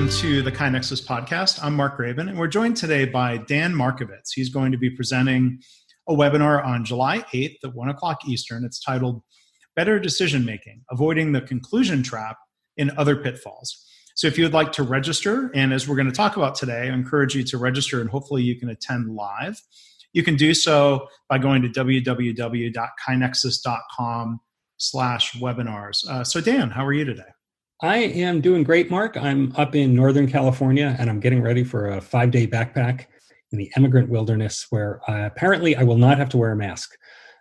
welcome to the KaiNexus podcast. I'm Mark Graban, and we're joined today by Dan Markovitz. He's going to be presenting a webinar on July 8th at 1 o'clock Eastern. It's titled Better Decision Making, Avoiding the Conclusion Trap in Other Pitfalls. So if you would like to register, and as we're going to talk about today, I encourage you to register and hopefully you can attend live. You can do so by going to www.kainexus.com/webinars. So Dan, how are you today? I am doing great, Mark. I'm up in Northern California, and I'm getting ready for a 5-day backpack in the emigrant wilderness where apparently I will not have to wear a mask.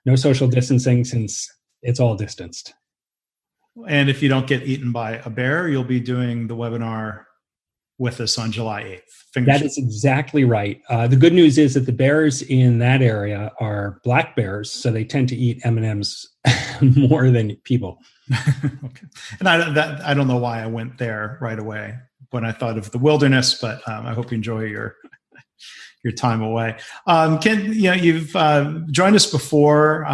No social distancing since it's all distanced. And if you don't get eaten by a bear, you'll be doing the webinar with us on July 8th. That is exactly right. The good news is that the bears in that area are black bears, so they tend to eat M&Ms more than people. Okay. And I don't know why I went there right away when I thought of the wilderness, but I hope you enjoy your time away. You've joined us before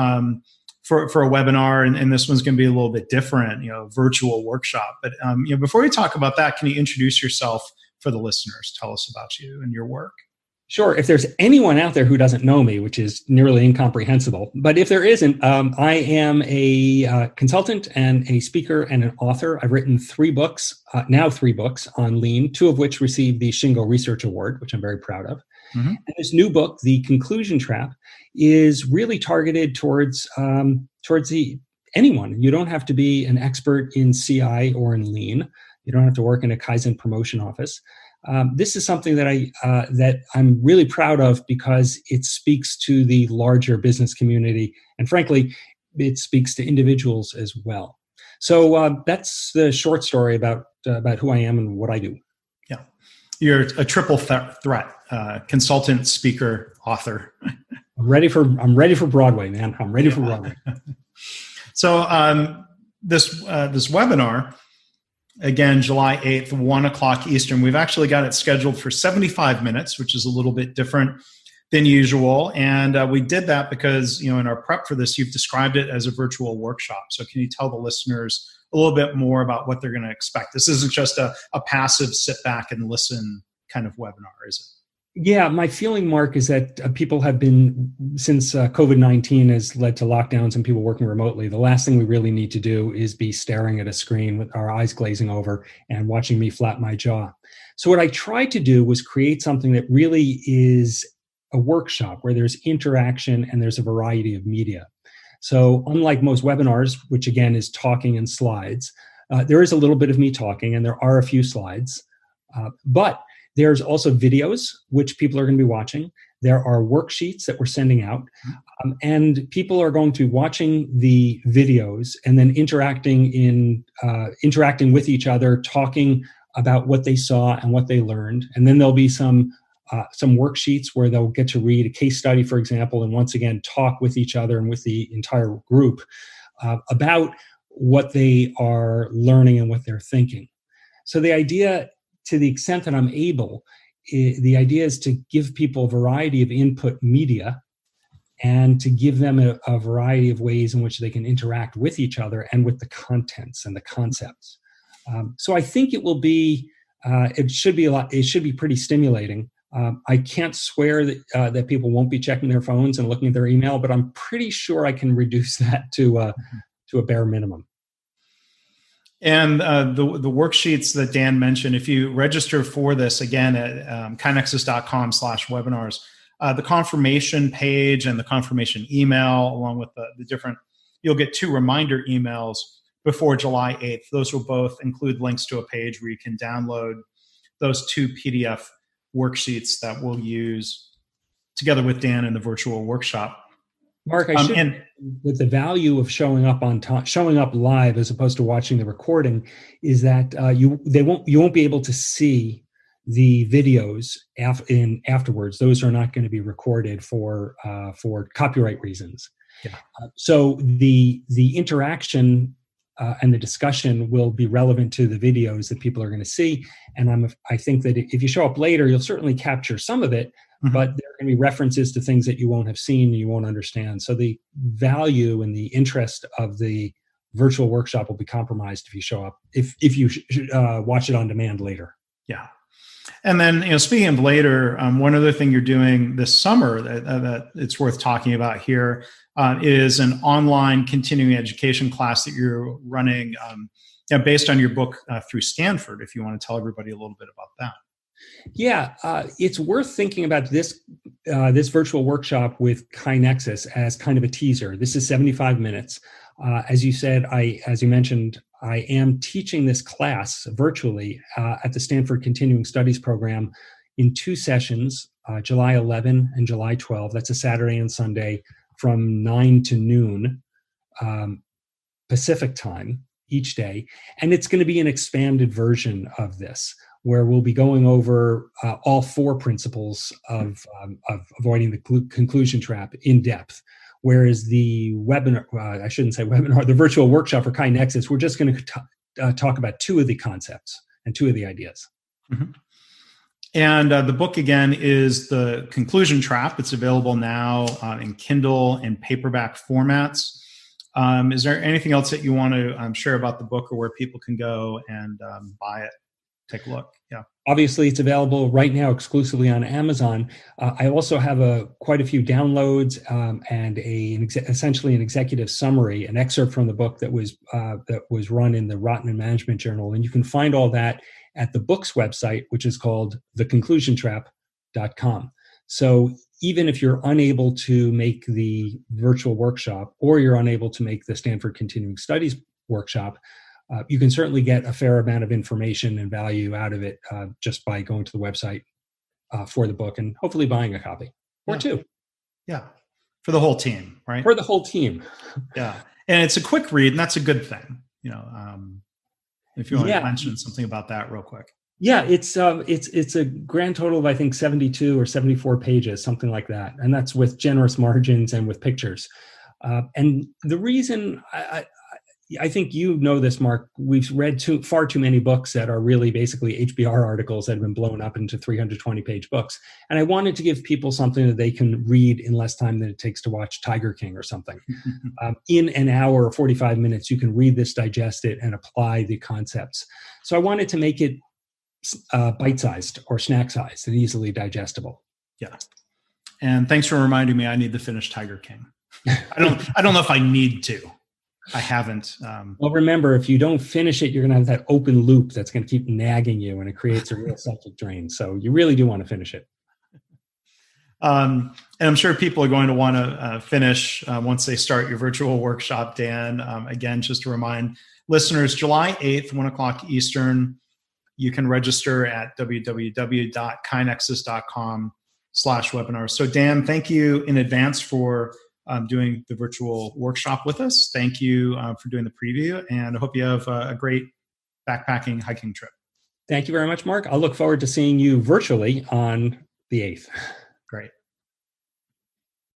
for a webinar, and this one's going to be a little bit different, virtual workshop. But before we talk about that, can you introduce yourself for the listeners? Tell us about you and your work. Sure. If there's anyone out there who doesn't know me, which is nearly incomprehensible, but if there isn't, I am a consultant and a speaker and an author. I've written 3 books, now 3 books on lean, 2 of which received the Shingo Research Award, which I'm very proud of. Mm-hmm. And this new book, The Conclusion Trap, is really targeted towards anyone. You don't have to be an expert in CI or in lean. You don't have to work in a Kaizen promotion office. This is something that I'm really proud of because it speaks to the larger business community, and frankly, it speaks to individuals as well. So that's the short story about who I am and what I do. Yeah, you're a triple threat: consultant, speaker, author. I'm ready for Broadway, man. I'm ready for Broadway. So this webinar. Again, July 8th, 1 o'clock Eastern. We've actually got it scheduled for 75 minutes, which is a little bit different than usual. And we did that because, in our prep for this, you've described it as a virtual workshop. So can you tell the listeners a little bit more about what they're going to expect? This isn't just a passive sit back and listen kind of webinar, is it? Yeah, my feeling, Mark, is that people have been, since COVID-19 has led to lockdowns and people working remotely, the last thing we really need to do is be staring at a screen with our eyes glazing over and watching me flap my jaw. So what I tried to do was create something that really is a workshop where there's interaction and there's a variety of media. So unlike most webinars, which again is talking and slides, there is a little bit of me talking and there are a few slides, but there's also videos, which people are going to be watching. There are worksheets that we're sending out. And people are going to be watching the videos and then interacting with each other, talking about what they saw and what they learned. And then there'll be some worksheets where they'll get to read a case study, for example, and once again, talk with each other and with the entire group about what they are learning and what they're thinking. So the idea, to the extent that I'm able, the idea is to give people a variety of input media and to give them a variety of ways in which they can interact with each other and with the contents and the concepts. So I think it will be, it should be pretty stimulating. I can't swear that people won't be checking their phones and looking at their email, but I'm pretty sure I can reduce that to a bare minimum. And the worksheets that Dan mentioned, if you register for this, again, at kainexus.com/webinars, the confirmation page and the confirmation email, along with the different, you'll get 2 reminder emails before July 8th. Those will both include links to a page where you can download those 2 PDF worksheets that we'll use together with Dan in the virtual workshop. Mark, I should, with the value of showing up live as opposed to watching the recording, is that you won't be able to see the videos afterwards. Those are not going to be recorded for copyright reasons. Yeah. So the interaction and the discussion will be relevant to the videos that people are going to see. And I think that if you show up later, you'll certainly capture some of it. Mm-hmm. But there are going to be references to things that you won't have seen and you won't understand. So the value and the interest of the virtual workshop will be compromised if you show up, if you watch it on demand later. Yeah. And then, speaking of later, one other thing you're doing this summer that it's worth talking about here is an online continuing education class that you're running based on your book through Stanford, if you want to tell everybody a little bit about that. Yeah, it's worth thinking about this virtual workshop with KaiNexus as kind of a teaser. This is 75 minutes. As you said, as you mentioned, I am teaching this class virtually at the Stanford Continuing Studies program in 2 sessions, July 11 and July 12. That's a Saturday and Sunday from 9 to noon Pacific time each day. And it's going to be an expanded version of this, where we'll be going over all 4 principles of avoiding the conclusion trap in depth. Whereas the webinar, I shouldn't say webinar, the virtual workshop for KaiNexus, we're just going to talk about 2 of the concepts and 2 of the ideas. Mm-hmm. And the book, again, is The Conclusion Trap. It's available now in Kindle and paperback formats. Is there anything else that you want to share about the book, or where people can go and buy it? Take a look. Yeah. Obviously, it's available right now exclusively on Amazon. I also have quite a few downloads and essentially an executive summary, an excerpt from the book that was run in the Rotman Management Journal, and you can find all that at the book's website, which is called theconclusiontrap.com. So even if you're unable to make the virtual workshop, or you're unable to make the Stanford Continuing Studies workshop, you can certainly get a fair amount of information and value out of it just by going to the website for the book and hopefully buying a copy or 2. Yeah, for the whole team, right? For the whole team. Yeah, and it's a quick read, and that's a good thing. If you want to mention something about that real quick. Yeah, it's a grand total of, I think, 72 or 74 pages, something like that, and that's with generous margins and with pictures. And the reason I think you know this, Mark, we've read far too many books that are really basically HBR articles that have been blown up into 320-page books. And I wanted to give people something that they can read in less time than it takes to watch Tiger King or something. In an hour or 45 minutes, you can read this, digest it, and apply the concepts. So I wanted to make it bite-sized or snack-sized and easily digestible. Yeah. And thanks for reminding me I need to finish Tiger King. I don't know if I need to. I haven't. Well, remember, if you don't finish it, you're going to have that open loop that's going to keep nagging you, and it creates a real psychic drain. So you really do want to finish it. And I'm sure people are going to want to finish once they start your virtual workshop, Dan. Again, just to remind listeners, July 8th, 1 o'clock Eastern, you can register at www.kainexus.com/webinar. So Dan, thank you in advance for doing the virtual workshop with us. Thank you for doing the preview, and I hope you have a great backpacking hiking trip. Thank you very much, Mark. I'll look forward to seeing you virtually on the 8th. Great.